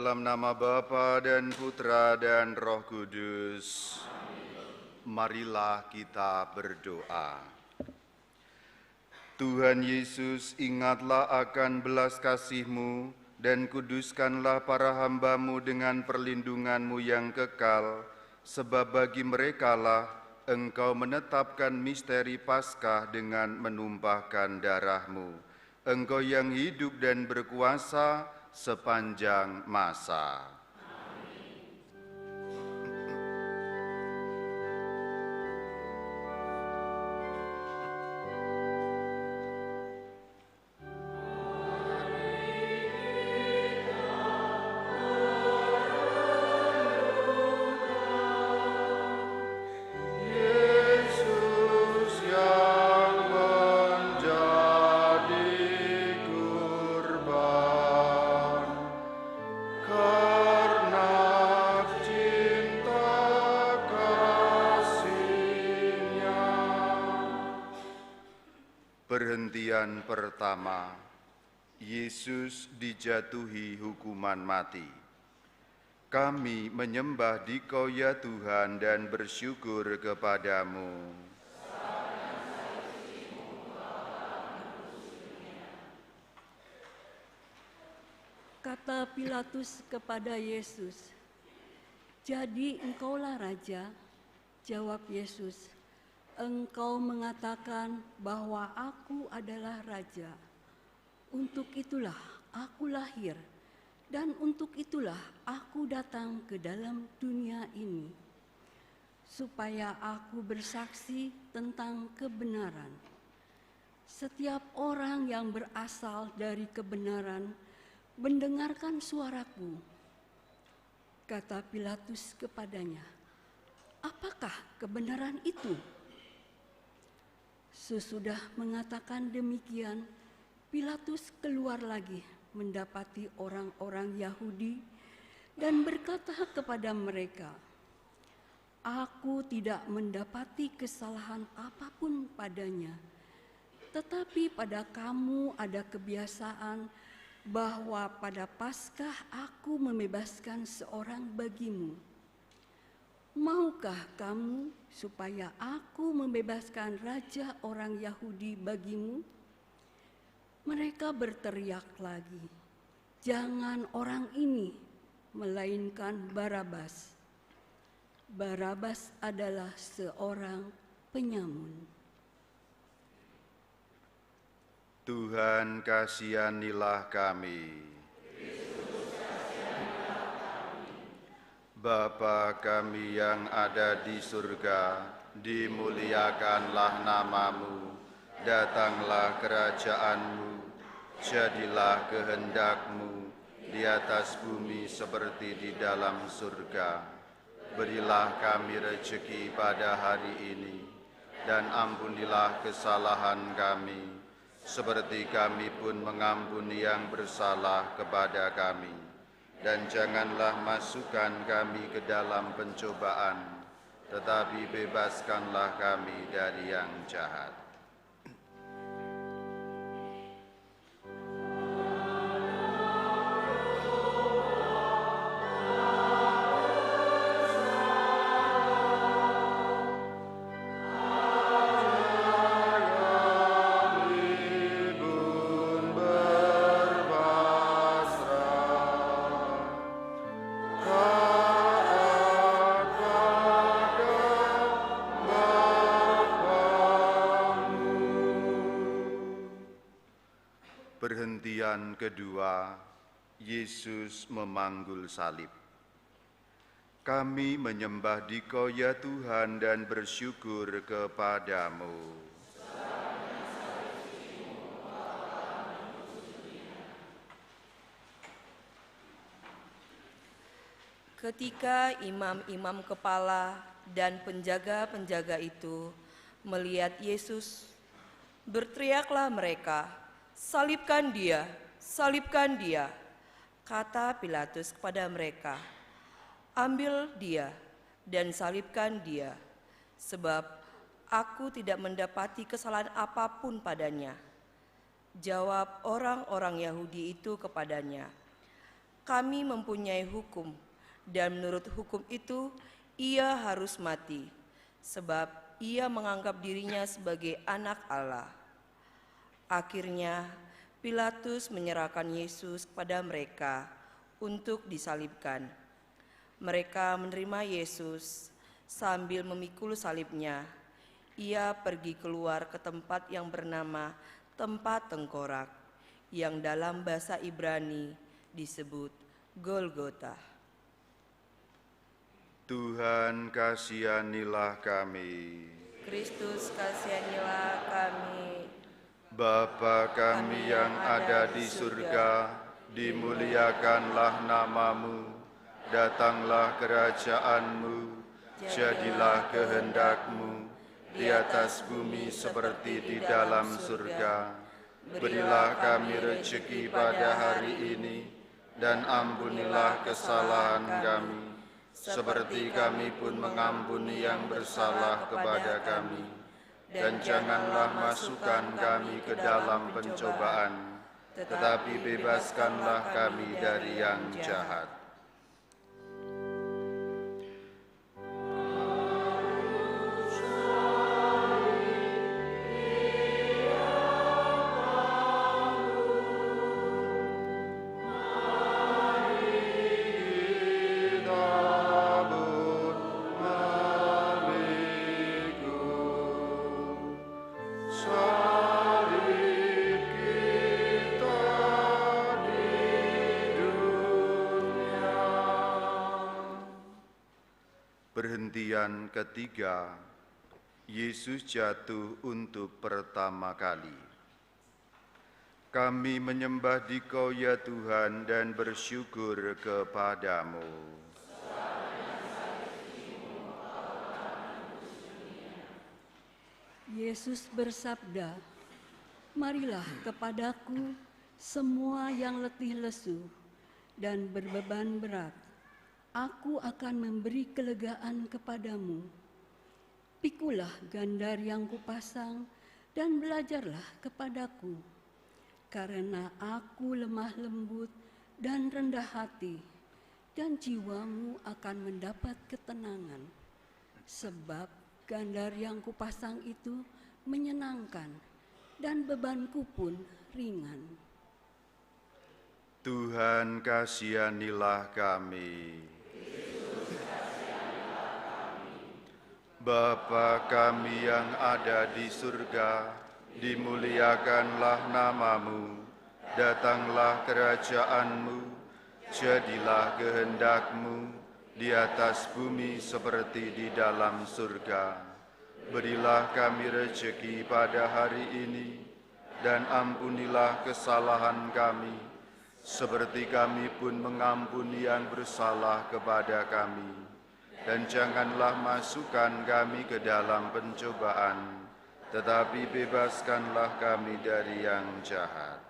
Dalam nama Bapa dan Putra dan Roh Kudus. Marilah kita berdoa. Tuhan Yesus, ingatlah akan belas kasih-Mu dan kuduskanlah para hamba-Mu dengan perlindungan-Mu yang kekal, sebab bagi merekalah Engkau menetapkan misteri Paskah dengan menumpahkan darah-Mu. Engkau yang hidup dan berkuasa sepanjang masa. Perhentian pertama, Yesus dijatuhi hukuman mati. Kami menyembah Dikau ya Tuhan dan bersyukur kepadamu. Kata Pilatus kepada Yesus, "Jadi engkaulah raja?" Jawab Yesus, "Engkau mengatakan bahwa aku adalah raja. Untuk itulah aku lahir, dan untuk itulah aku datang ke dalam dunia ini, supaya aku bersaksi tentang kebenaran. Setiap orang yang berasal dari kebenaran mendengarkan suaraku." Kata Pilatus kepadanya, "Apakah kebenaran itu?" Sesudah mengatakan demikian, Pilatus keluar lagi mendapati orang-orang Yahudi dan berkata kepada mereka, "Aku tidak mendapati kesalahan apapun padanya, tetapi pada kamu ada kebiasaan bahwa pada Paskah aku membebaskan seorang bagimu. Maukah kamu supaya aku membebaskan raja orang Yahudi bagimu?" Mereka berteriak lagi, "Jangan orang ini, melainkan Barabas." Barabas adalah seorang penyamun. Tuhan, kasihanilah kami. Bapa kami yang ada di surga, dimuliakanlah nama-Mu, datanglah kerajaan-Mu, jadilah kehendak-Mu di atas bumi seperti di dalam surga. Berilah kami rezeki pada hari ini, dan ampunilah kesalahan kami, seperti kami pun mengampuni yang bersalah kepada kami. Dan janganlah masukkan kami ke dalam pencobaan, tetapi bebaskanlah kami dari yang jahat. Perhentian kedua, Yesus memanggul salib. Kami menyembah Dikau ya Tuhan dan bersyukur kepadamu. Ketika imam-imam kepala dan penjaga-penjaga itu melihat Yesus, berteriaklah mereka, "Salibkan dia, salibkan dia!" Kata Pilatus kepada mereka, "Ambil dia dan salibkan dia, sebab aku tidak mendapati kesalahan apapun padanya." Jawab orang-orang Yahudi itu kepadanya, kami mempunyai hukum, dan menurut hukum itu ia harus mati, sebab ia menganggap dirinya sebagai anak Allah. Akhirnya Pilatus menyerahkan Yesus kepada mereka untuk disalibkan. Mereka menerima Yesus sambil memikul salibnya. Ia pergi keluar ke tempat yang bernama Tempat Tengkorak, yang dalam bahasa Ibrani disebut Golgota. Tuhan, kasihanilah kami. Kristus, kasihanilah kami. Bapa kami yang ada di surga, dimuliakanlah namamu, datanglah kerajaanmu, jadilah kehendakmu, di atas bumi seperti di dalam surga. Berilah kami rezeki pada hari ini, dan ampunilah kesalahan kami, seperti kami pun mengampuni yang bersalah kepada kami. Dan janganlah masukkan kami ke dalam pencobaan, tetapi bebaskanlah kami dari yang jahat. Perhentian ketiga, Yesus jatuh untuk pertama kali. Kami menyembah Dikau ya Tuhan dan bersyukur kepadamu. Yesus bersabda, "Marilah kepadaku semua yang letih lesu dan berbeban berat. Aku akan memberi kelegaan kepadamu. Pikulah gandar yang kupasang dan belajarlah kepadaku, karena aku lemah lembut dan rendah hati, dan jiwamu akan mendapat ketenangan. Sebab gandar yang kupasang itu menyenangkan, dan bebanku pun ringan." Tuhan, kasihanilah kami. Bapa kami yang ada di surga, dimuliakanlah namamu, datanglah kerajaanmu, jadilah kehendakmu di atas bumi seperti di dalam surga. Berilah kami rezeki pada hari ini, dan ampunilah kesalahan kami, seperti kami pun mengampuni yang bersalah kepada kami. Dan janganlah masukkan kami ke dalam pencobaan, tetapi bebaskanlah kami dari yang jahat.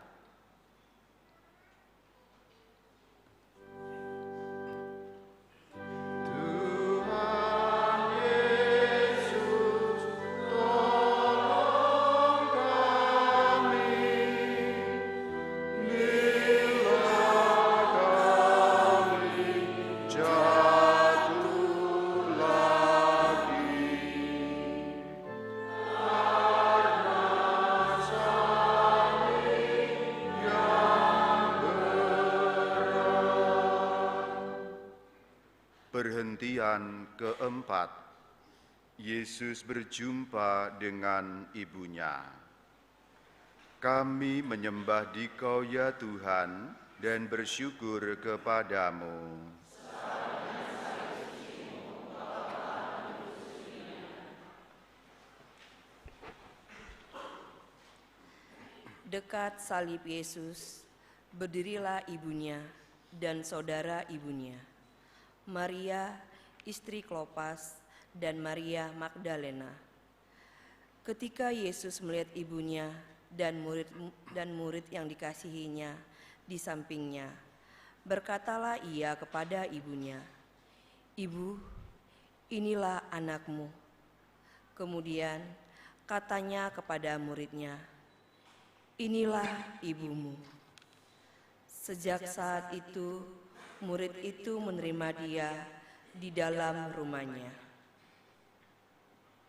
Perhentian keempat, Yesus berjumpa dengan ibunya. Kami menyembah Dikau ya Tuhan dan bersyukur kepadamu. Dekat salib Yesus, berdirilah ibunya dan saudara ibunya, Maria, istri Klopas, dan Maria Magdalena. Ketika Yesus melihat ibunya dan murid yang dikasihinya di sampingnya, berkatalah ia kepada ibunya, "Ibu, inilah anakmu." Kemudian katanya kepada muridnya, "Inilah ibumu." Sejak saat itu Murid itu menerima dia di dalam rumahnya.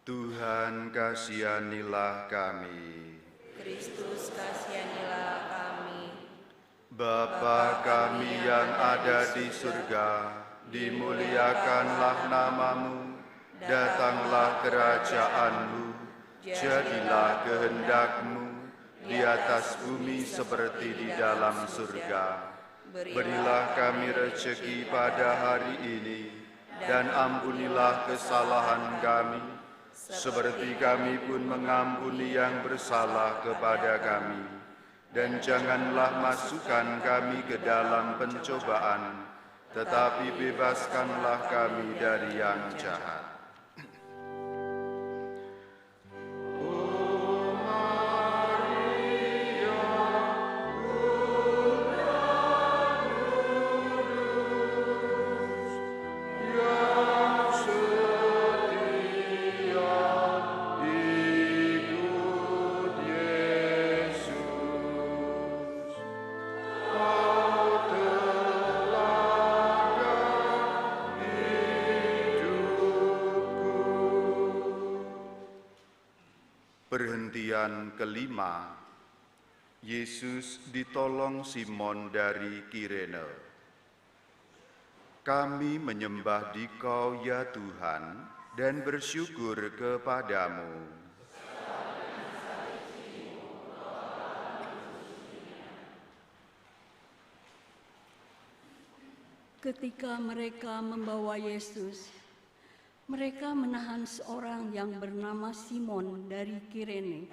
Tuhan, kasihanilah kami. Kristus, kasihanilah kami. Bapa kami yang ada di surga, dimuliakanlah namamu, datanglah kerajaan-Mu, jadilah kehendak-Mu di atas bumi seperti di dalam surga. Berilah kami rezeki pada hari ini, dan ampunilah kesalahan kami, seperti kami pun mengampuni yang bersalah kepada kami. Dan janganlah masukkan kami ke dalam pencobaan, tetapi bebaskanlah kami dari yang jahat. Perhentian kelima, Yesus ditolong Simon dari Kirene. Kami menyembah Dikau ya Tuhan dan bersyukur kepadamu. Ketika mereka membawa Yesus, mereka menahan seorang yang bernama Simon dari Kirene,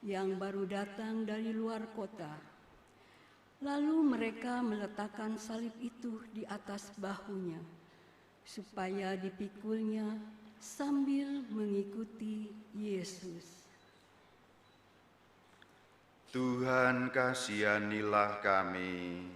yang baru datang dari luar kota. Lalu mereka meletakkan salib itu di atas bahunya, supaya dipikulnya sambil mengikuti Yesus. Tuhan, kasihanilah kami.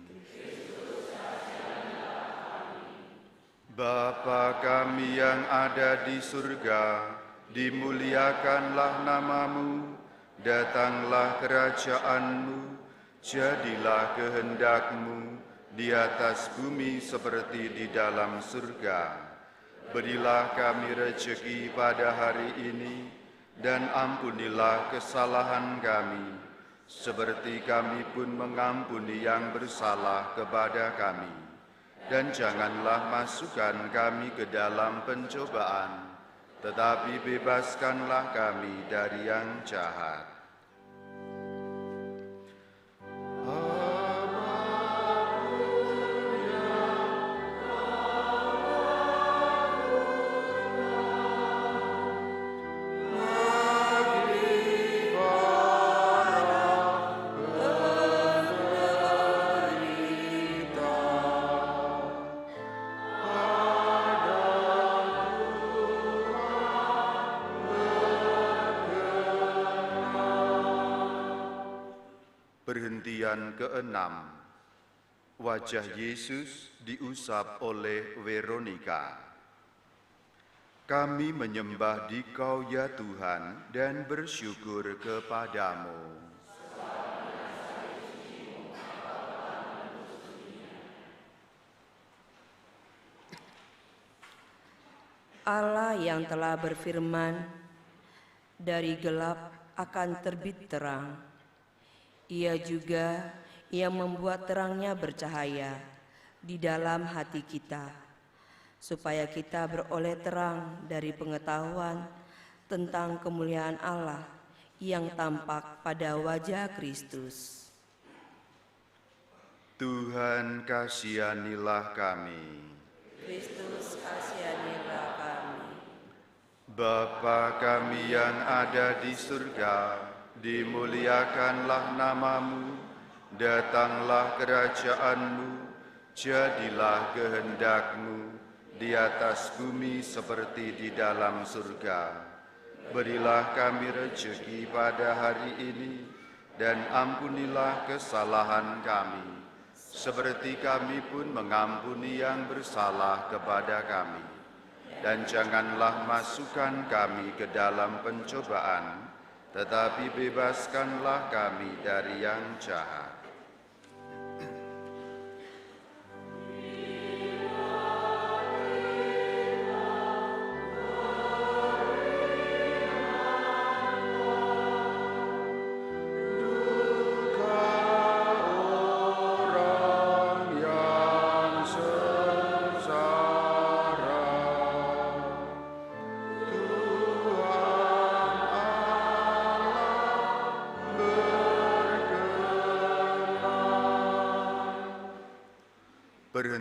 Bapa kami yang ada di surga, dimuliakanlah namamu, datanglah kerajaan-Mu, jadilah kehendak-Mu di atas bumi seperti di dalam surga. Berilah kami rezeki pada hari ini, dan ampunilah kesalahan kami, seperti kami pun mengampuni yang bersalah kepada kami. Dan janganlah masukkan kami ke dalam pencobaan, tetapi bebaskanlah kami dari yang jahat. Perhentian keenam, wajah Yesus diusap oleh Veronika. Kami menyembah Dikau ya Tuhan dan bersyukur kepadamu. Allah yang telah berfirman, dari gelap akan terbit terang. Ia juga yang membuat terangnya bercahaya di dalam hati kita, supaya kita beroleh terang dari pengetahuan tentang kemuliaan Allah yang tampak pada wajah Kristus. Tuhan, kasihanilah kami. Kristus, kasihanilah kami. Bapa kami yang ada di surga, dimuliakanlah namamu, datanglah kerajaan-Mu, jadilah kehendak-Mu di atas bumi seperti di dalam surga. Berilah kami rezeki pada hari ini, dan ampunilah kesalahan kami, seperti kami pun mengampuni yang bersalah kepada kami. Dan janganlah masukkan kami ke dalam pencobaan, tetapi bebaskanlah kami dari yang jahat.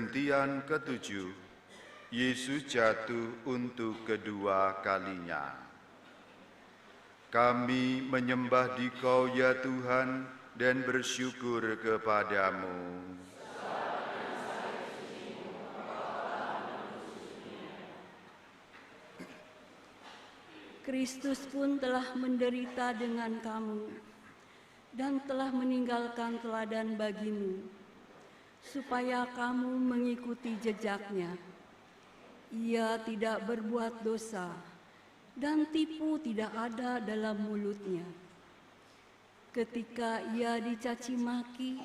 Perhentian ketujuh, Yesus jatuh untuk kedua kalinya. Kami menyembah Dikau ya Tuhan dan bersyukur kepadamu. Kristus pun telah menderita dengan kamu dan telah meninggalkan teladan bagimu, supaya kamu mengikuti jejaknya. Ia tidak berbuat dosa, dan tipu tidak ada dalam mulutnya. Ketika ia dicaci maki,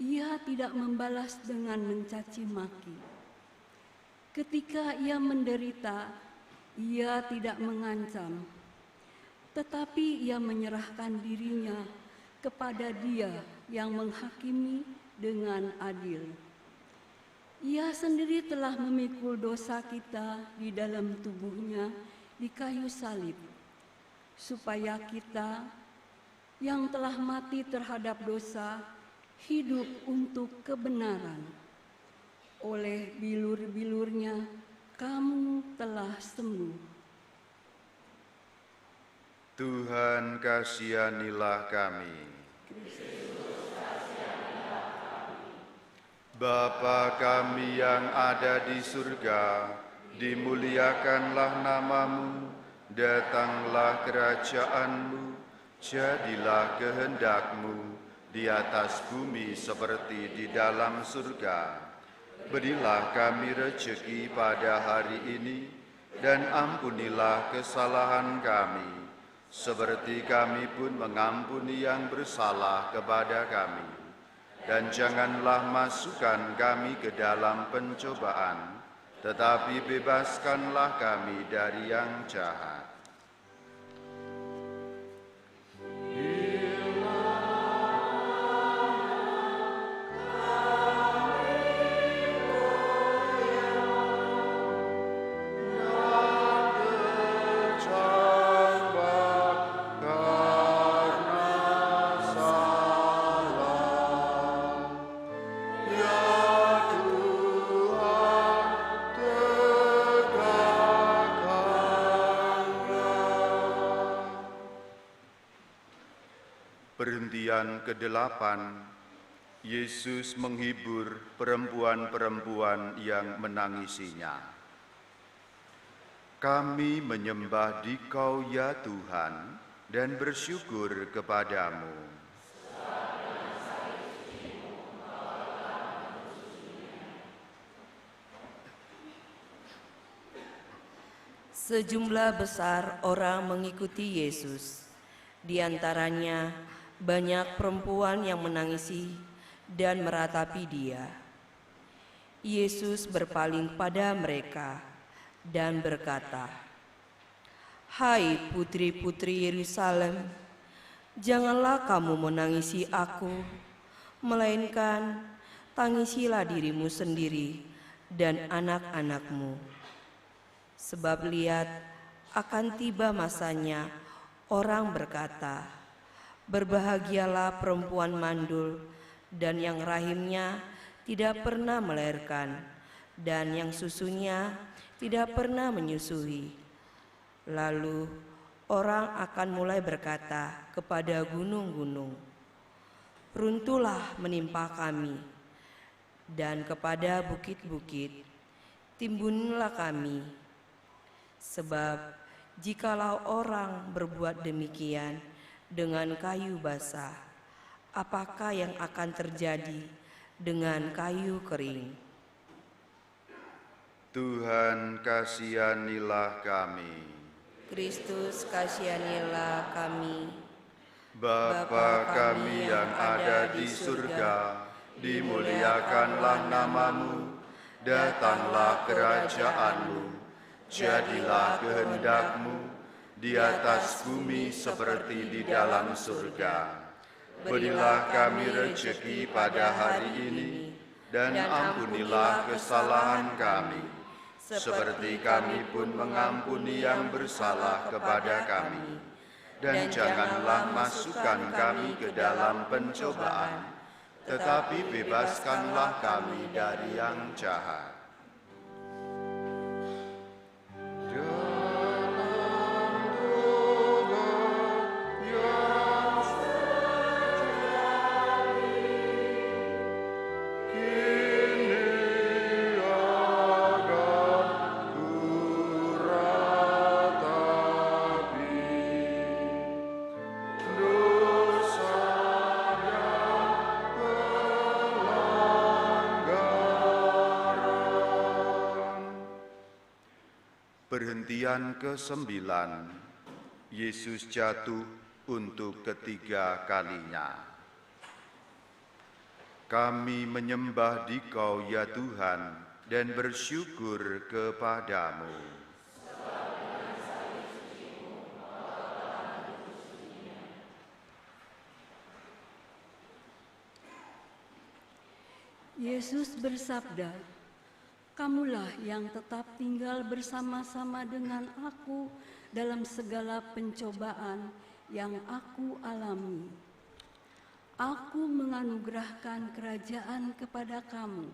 ia tidak membalas dengan mencaci maki. Ketika ia menderita, ia tidak mengancam, tetapi ia menyerahkan dirinya kepada Dia yang menghakimi dengan adil. Ia sendiri telah memikul dosa kita di dalam tubuhnya di kayu salib, supaya kita yang telah mati terhadap dosa hidup untuk kebenaran. Oleh bilur-bilurnya kamu telah sembuh. Tuhan, kasihanilah kami. Bapa kami yang ada di surga, dimuliakanlah namamu, datanglah kerajaanmu, jadilah kehendakmu di atas bumi seperti di dalam surga. Berilah kami rezeki pada hari ini, dan ampunilah kesalahan kami, seperti kami pun mengampuni yang bersalah kepada kami. Dan janganlah masukkan kami ke dalam pencobaan, tetapi bebaskanlah kami dari yang jahat. Perhentian ke-8, Yesus menghibur perempuan-perempuan yang menangisinya. Kami menyembah Dikau ya Tuhan dan bersyukur kepadamu. Sejumlah besar orang mengikuti Yesus, di antaranya banyak perempuan yang menangisi dan meratapi Dia. Yesus berpaling pada mereka dan berkata, "Hai putri-putri Yerusalem, janganlah kamu menangisi aku, melainkan tangisilah dirimu sendiri dan anak-anakmu. Sebab lihat, akan tiba masanya orang berkata, berbahagialah perempuan mandul dan yang rahimnya tidak pernah melahirkan dan yang susunya tidak pernah menyusui. Lalu orang akan mulai berkata kepada gunung-gunung, runtuhlah menimpa kami, dan kepada bukit-bukit, timbunlah kami. Sebab jikalau orang berbuat demikian dengan kayu basah, apakah yang akan terjadi dengan kayu kering?" Tuhan, kasihanilah kami. Kristus, kasihanilah kami. Bapa kami yang ada di surga, dimuliakanlah namamu, datanglah kerajaanmu, jadilah kehendakmu di atas bumi seperti di dalam surga. Berilah kami rezeki pada hari ini, dan ampunilah kesalahan kami, seperti kami pun mengampuni yang bersalah kepada kami. Dan janganlah masukkan kami ke dalam pencobaan, tetapi bebaskanlah kami dari yang jahat. Perhentian ke-9, Yesus jatuh untuk ketiga kalinya. Kami menyembah Dikau ya Tuhan dan bersyukur kepadamu. Yesus bersabda, "Kamulah yang tetap tinggal bersama-sama dengan aku dalam segala pencobaan yang aku alami. Aku menganugerahkan kerajaan kepada kamu,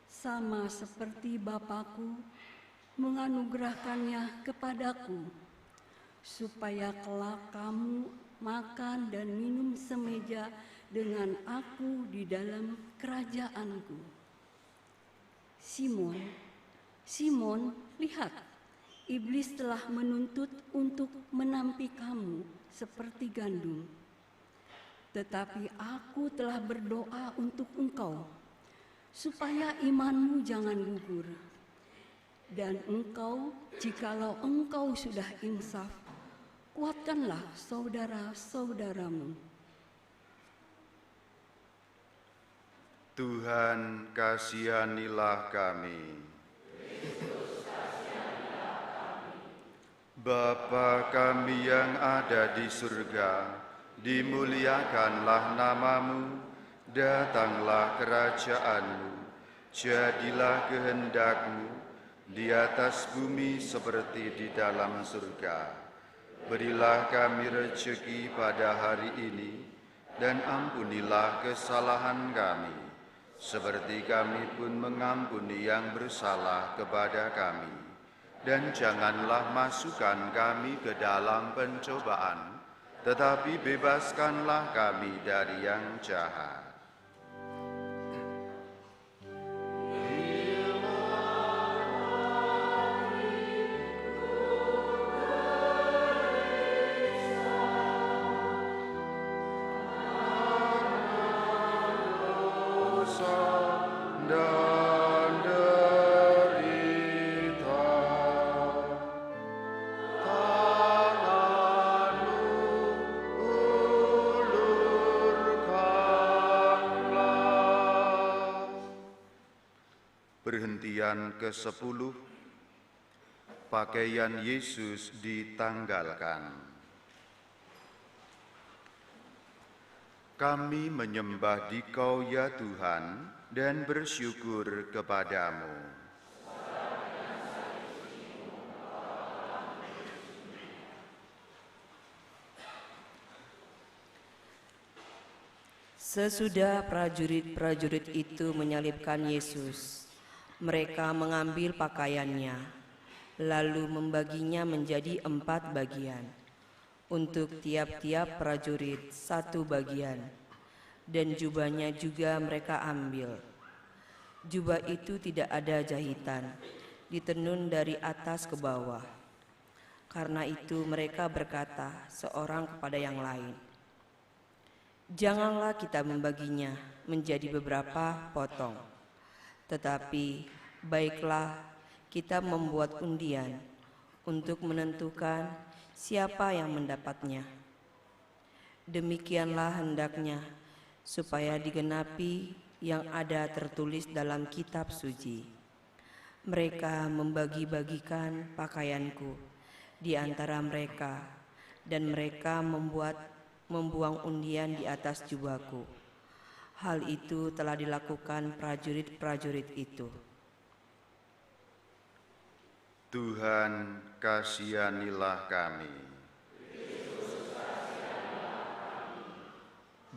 sama seperti Bapa-Ku menganugerahkannya kepadaku, supaya kelak kamu makan dan minum semeja dengan aku di dalam kerajaan-Ku. Simon, Simon, lihat, iblis telah menuntut untuk menampi kamu seperti gandum. Tetapi aku telah berdoa untuk engkau, supaya imanmu jangan gugur. Dan engkau, jikalau engkau sudah insaf, kuatkanlah saudara-saudaramu." Tuhan, kasihanilah kami. Bapa kami yang ada di surga, dimuliakanlah namamu, datanglah kerajaan-Mu, jadilah kehendak-Mu di atas bumi seperti di dalam surga. Berilah kami rezeki pada hari ini, dan ampunilah kesalahan kami, seperti kami pun mengampuni yang bersalah kepada kami. Dan janganlah masukkan kami ke dalam pencobaan, tetapi bebaskanlah kami dari yang jahat. Perhentian ke-10, pakaian Yesus ditanggalkan. Kami menyembah Dikau ya Tuhan dan bersyukur kepadamu. Sesudah prajurit-prajurit itu menyalibkan Yesus, mereka mengambil pakaiannya, lalu membaginya menjadi 4 bagian, untuk tiap-tiap prajurit 1 bagian, dan jubahnya juga mereka ambil. Jubah itu tidak ada jahitan, ditenun dari atas ke bawah. Karena itu mereka berkata seorang kepada yang lain, "Janganlah kita membaginya menjadi beberapa potong. Tetapi baiklah kita membuat undian untuk menentukan siapa yang mendapatnya. Demikianlah hendaknya supaya digenapi yang ada tertulis dalam kitab suci. Mereka membagi-bagikan pakaianku di antara mereka, dan mereka membuang undian di atas jubahku. Hal itu telah dilakukan prajurit-prajurit itu." Tuhan, kasihanilah kami.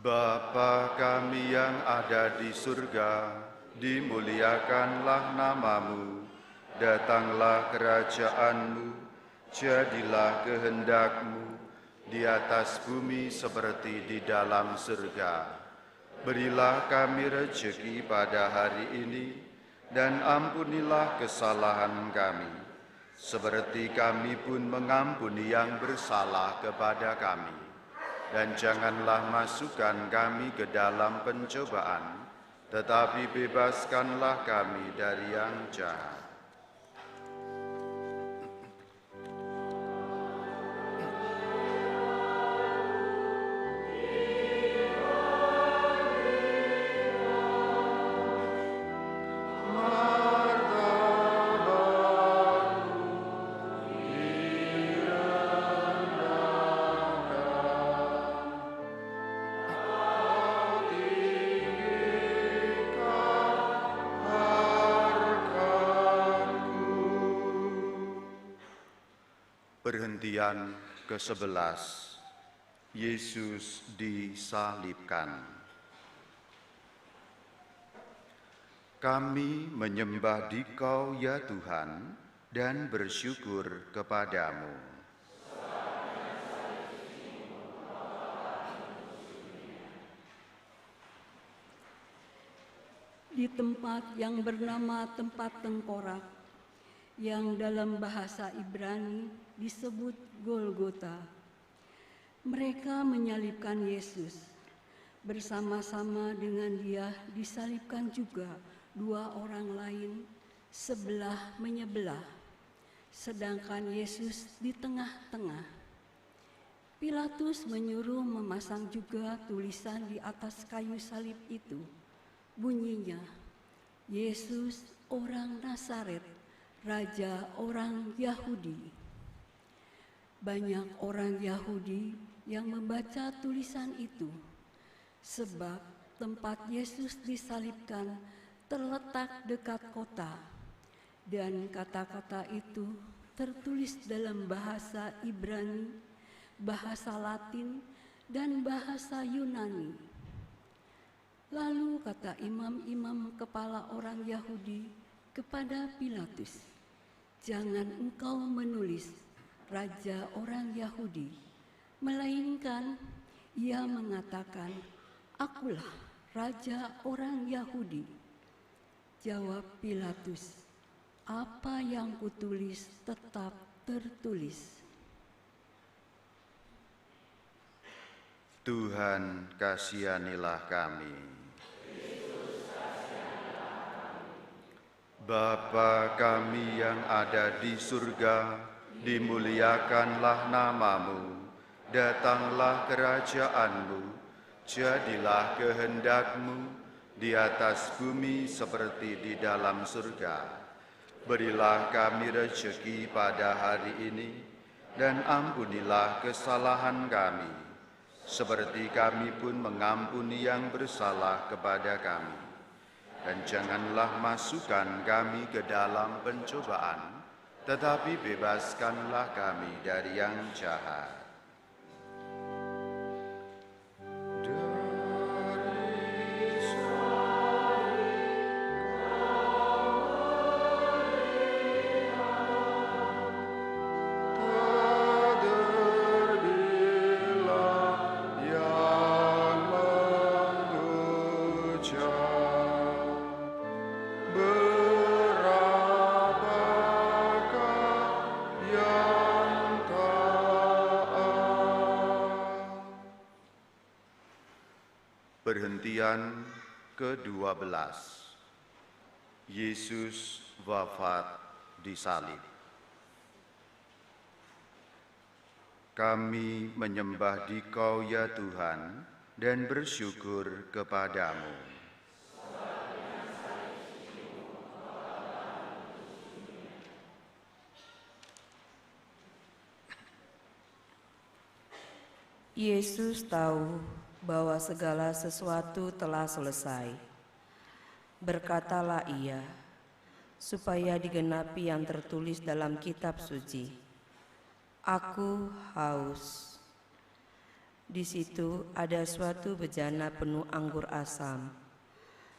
Bapa kami yang ada di surga, dimuliakanlah namamu, datanglah kerajaanmu, jadilah kehendakmu, di atas bumi seperti di dalam surga. Berilah kami rejeki pada hari ini, dan ampunilah kesalahan kami, seperti kami pun mengampuni yang bersalah kepada kami. Dan janganlah masukkan kami ke dalam pencobaan, tetapi bebaskanlah kami dari yang jahat. Perhentian ke-11. Yesus disalibkan. Kami menyembah Dikau ya Tuhan dan bersyukur kepadamu. Di tempat yang bernama tempat tengkorak, yang dalam bahasa Ibrani disebut Golgota, mereka menyalibkan Yesus. Bersama-sama dengan Dia disalibkan juga dua orang lain, sebelah menyebelah, sedangkan Yesus di tengah-tengah. Pilatus menyuruh memasang juga tulisan di atas kayu salib itu. Bunyinya, Yesus orang Nazaret, Raja orang Yahudi. Banyak orang Yahudi yang membaca tulisan itu, sebab tempat Yesus disalibkan terletak dekat kota, dan kata-kata itu tertulis dalam bahasa Ibrani, bahasa Latin, dan bahasa Yunani. Lalu kata imam-imam kepala orang Yahudi kepada Pilatus, "Jangan engkau menulis Raja orang Yahudi, melainkan ia mengatakan, 'Akulah Raja orang Yahudi.'" Jawab Pilatus, "Apa yang kutulis tetap tertulis." Tuhan, kasihanilah kami. Bapa kami yang ada di surga, dimuliakanlah namamu, datanglah kerajaanmu, jadilah kehendakmu di atas bumi seperti di dalam surga. Berilah kami rejeki pada hari ini, dan ampunilah kesalahan kami, seperti kami pun mengampuni yang bersalah kepada kami. Dan janganlah masukkan kami ke dalam pencobaan, tetapi bebaskanlah kami dari yang jahat. Perhentian ke-12. Yesus wafat disalib. Kami menyembah Dikau ya Tuhan dan bersyukur kepadamu. Yesus tahu bahwa segala sesuatu telah selesai. Berkatalah Ia, supaya digenapi yang tertulis dalam kitab suci, "Aku haus." Di situ ada suatu bejana penuh anggur asam.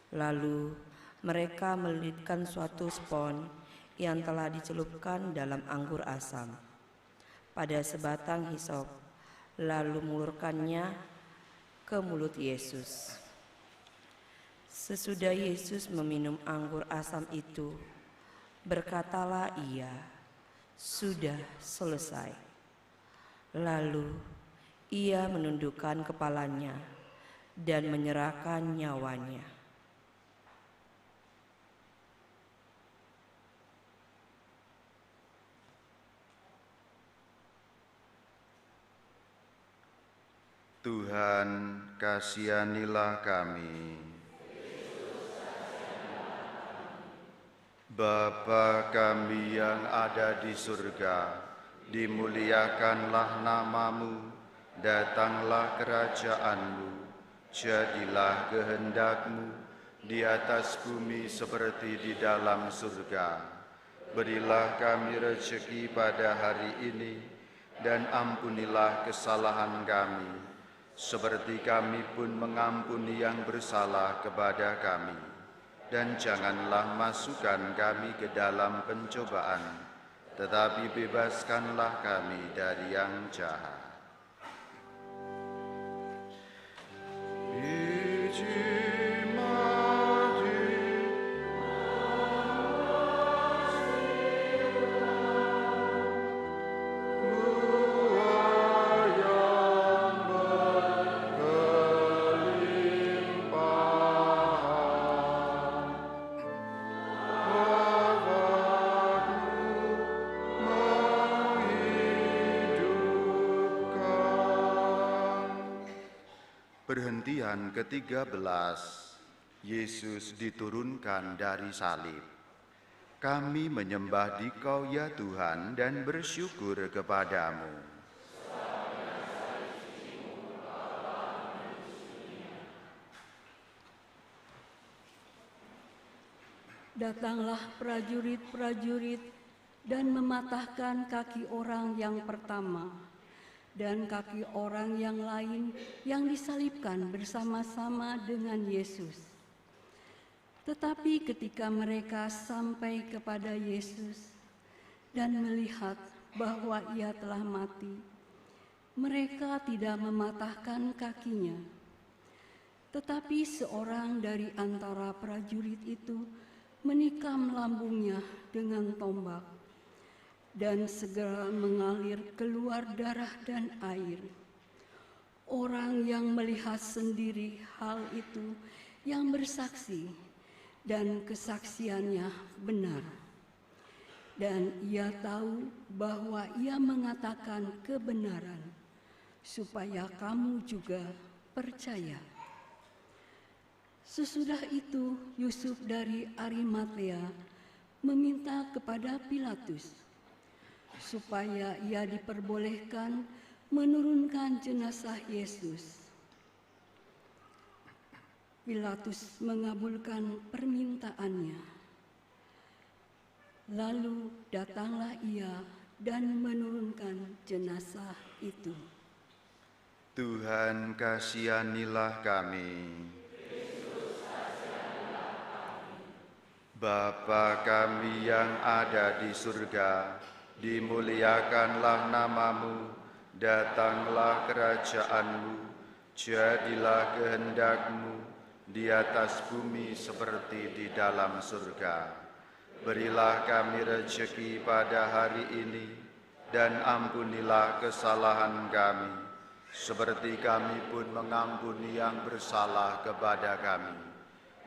Lalu mereka melilitkan suatu spons yang telah dicelupkan dalam anggur asam pada sebatang hisop, lalu mengulurkannya ke mulut Yesus. Sesudah Yesus meminum anggur asam itu, berkatalah ia, "Sudah selesai." Lalu ia menundukkan kepalanya dan menyerahkan nyawanya. Tuhan, kasihanilah kami. Bapa kami yang ada di surga, dimuliakanlah namamu, datanglah kerajaan-Mu, jadilah kehendak-Mu di atas bumi seperti di dalam surga. Berilah kami rezeki pada hari ini, dan ampunilah kesalahan kami, seperti kami pun mengampuni yang bersalah kepada kami. Dan janganlah masukkan kami ke dalam pencobaan, tetapi bebaskanlah kami dari yang jahat. Perhentian ke-13, Yesus diturunkan dari salib. Kami menyembah Dikau ya Tuhan dan bersyukur kepadamu. Datanglah prajurit-prajurit dan mematahkan kaki orang yang pertama dan kaki orang yang lain yang disalibkan bersama-sama dengan Yesus. Tetapi ketika mereka sampai kepada Yesus dan melihat bahwa ia telah mati, mereka tidak mematahkan kakinya. Tetapi seorang dari antara prajurit itu menikam lambungnya dengan tombak, dan segera mengalir keluar darah dan air. Orang yang melihat sendiri hal itu yang bersaksi, dan kesaksiannya benar. Dan ia tahu bahwa ia mengatakan kebenaran, supaya kamu juga percaya. Sesudah itu Yusuf dari Arimatea meminta kepada Pilatus supaya ia diperbolehkan menurunkan jenazah Yesus. Pilatus mengabulkan permintaannya. Lalu datanglah ia dan menurunkan jenazah itu. Tuhan, kasihanilah kami. Bapa kami yang ada di surga, dimuliakanlah namamu, datanglah kerajaan-Mu, jadilah kehendak-Mu di atas bumi seperti di dalam surga. Berilah kami rezeki pada hari ini, dan ampunilah kesalahan kami, seperti kami pun mengampuni yang bersalah kepada kami.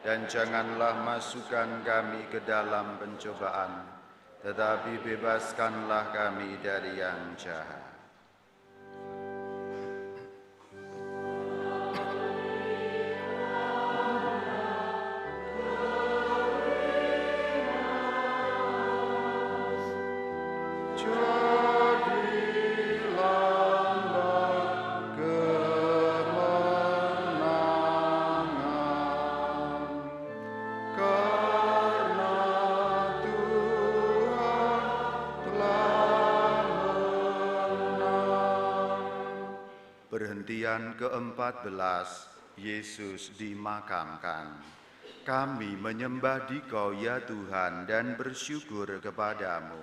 Dan janganlah masukkan kami ke dalam pencobaan, tetapi bebaskanlah kami dari yang jahat. Perhentian ke-14, Yesus dimakamkan. Kami menyembah Dikau ya Tuhan dan bersyukur kepadamu.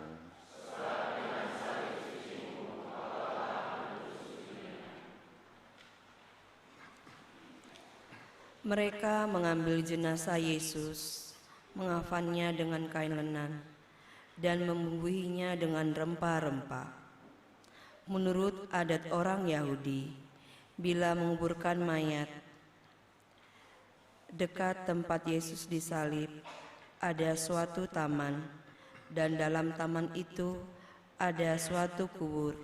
Mereka mengambil jenazah Yesus, mengafannya dengan kain lenan, dan membubuhinya dengan rempah-rempah. Menurut adat orang Yahudi, bila menguburkan mayat dekat tempat Yesus disalib, ada suatu taman, dan dalam taman itu ada suatu kubur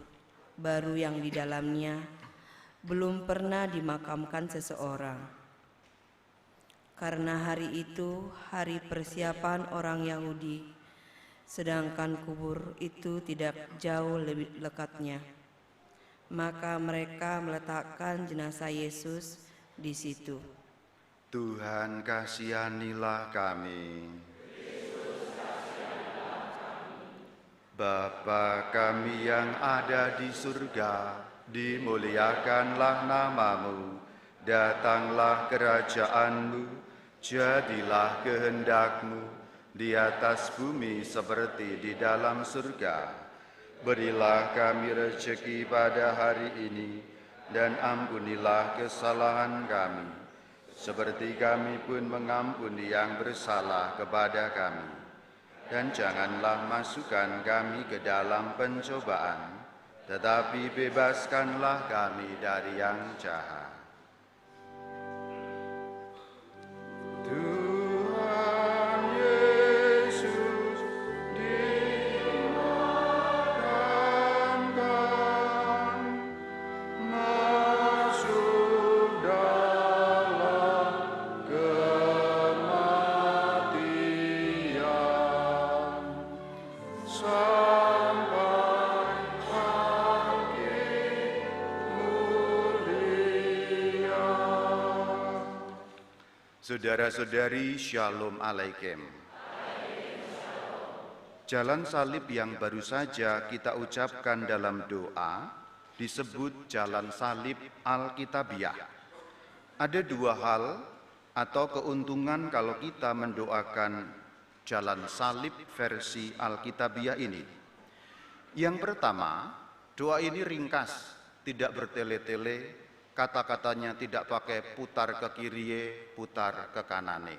baru yang di dalamnya belum pernah dimakamkan seseorang. Karena hari itu hari persiapan orang Yahudi, sedangkan kubur itu tidak jauh lebih dekatnya. Maka mereka meletakkan jenazah Yesus di situ. Tuhan kasihanilah kami. Bapa kami yang ada di surga, dimuliakanlah namamu, datanglah kerajaanmu, jadilah kehendakmu, di atas bumi seperti di dalam surga. Berilah kami rezeki pada hari ini, dan ampunilah kesalahan kami, seperti kami pun mengampuni yang bersalah kepada kami. Dan janganlah masukkan kami ke dalam pencobaan, tetapi bebaskanlah kami dari yang jahat. Saudara-saudari, Shalom Alaikum. Jalan salib yang baru saja kita ucapkan dalam doa disebut jalan salib Alkitabiah. Ada dua hal atau keuntungan kalau kita mendoakan jalan salib versi Alkitabiah ini. Yang pertama, doa ini ringkas, tidak bertele-tele, kata-katanya tidak pakai putar ke kiri, putar ke kanane.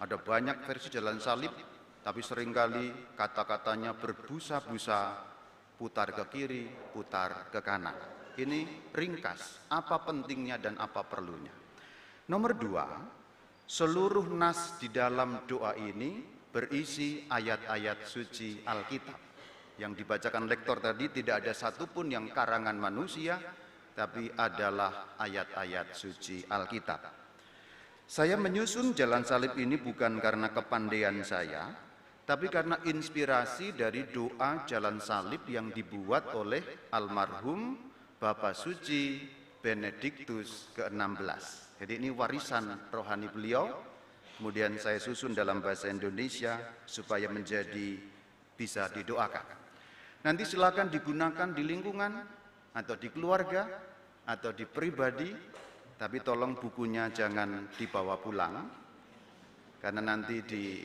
Ada banyak versi jalan salib, tapi seringkali kata-katanya berbusa-busa, putar ke kiri, putar ke kanan. Ini ringkas, apa pentingnya dan apa perlunya. Nomor dua, seluruh nas di dalam doa ini berisi ayat-ayat suci Alkitab. Yang dibacakan lektor tadi tidak ada satupun yang karangan manusia, tapi adalah ayat-ayat suci Alkitab. Saya menyusun jalan salib ini bukan karena kepandaian saya, tapi karena inspirasi dari doa jalan salib yang dibuat oleh almarhum Bapak Suci Benediktus ke-16. Jadi ini warisan rohani beliau, kemudian saya susun dalam bahasa Indonesia supaya menjadi bisa didoakan. Nanti silakan digunakan di lingkungan atau di keluarga atau di pribadi, tapi tolong bukunya jangan dibawa pulang, karena nanti di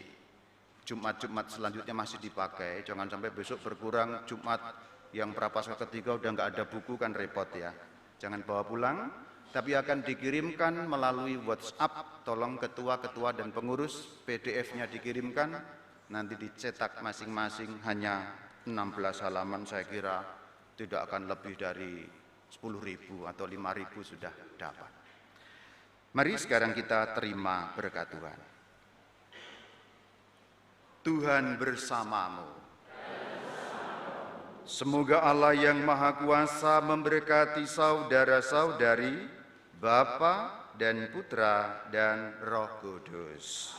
Jumat-Jumat selanjutnya masih dipakai. Jangan sampai besok berkurang, Jumat yang Prapaskah ketiga udah nggak ada buku, kan repot ya. Jangan bawa pulang, tapi akan dikirimkan melalui WhatsApp. Tolong ketua-ketua dan pengurus PDF-nya dikirimkan, nanti dicetak masing-masing hanya 16 halaman, saya kira tidak akan lebih dari 10.000 atau 5.000 sudah dapat. Mari sekarang kita terima berkat Tuhan. Tuhan bersamamu. Semoga Allah yang Maha Kuasa memberkati saudara-saudari, Bapa dan Putra dan Roh Kudus.